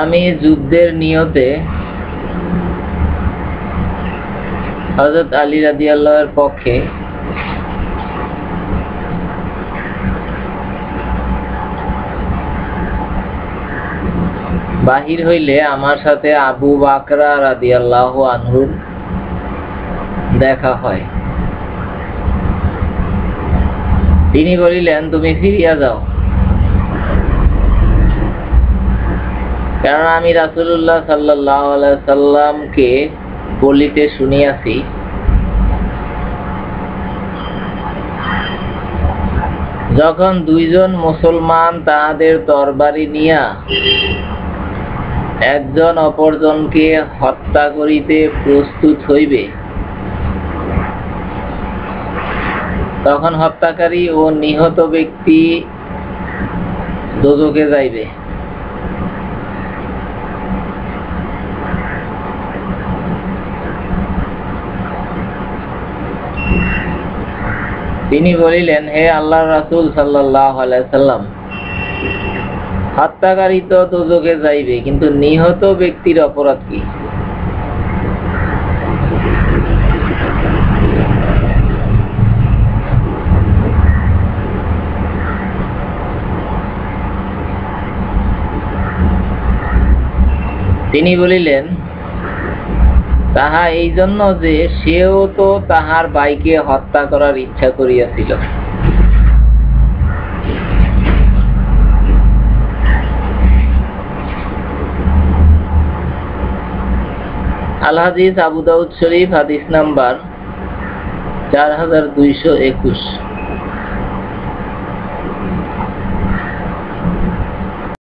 আমি যুদ্ধের নিয়তে হযরত আলী রাদিয়াল্লাহু এর পক্ষে বাহির হইলে আমার সাথে আবু বকর রাদিয়াল্লাহু আনহুর দেখা হয়। তিনি বলিলেন, তুমি ফিরিয়া যাও, কারণ আমি রাসূলুল্লাহ সাল্লাল্লাহু আলাইহি সাল্লামকে বলিতে শুনিয়াছি, যখন দুইজন মুসলমান তাহাদের তরবারি নিয়া একজন অপরজনকে হত্যা করিতে প্রস্তুত হইবে, তখন হত্যাকারী ও নিহত ব্যক্তি দোজখে যাইবে। তিনি বলিলেন, হে আল্লাহর রাসূল সাল্লাল্লাহু আলাইহি সাল্লাম, হত্যাকারী তো দোজখে যাইবে, কিন্তু নিহত ব্যক্তির অপরাধ কি? তিনি বলিলেন, তাহা এই জন্য যে সেও তো তাহার ভাইকে হত্যা করার ইচ্ছা করিয়াছিল। আল হাদিস আবু দাউদ শরীফ, হাদিস নাম্বার 4221।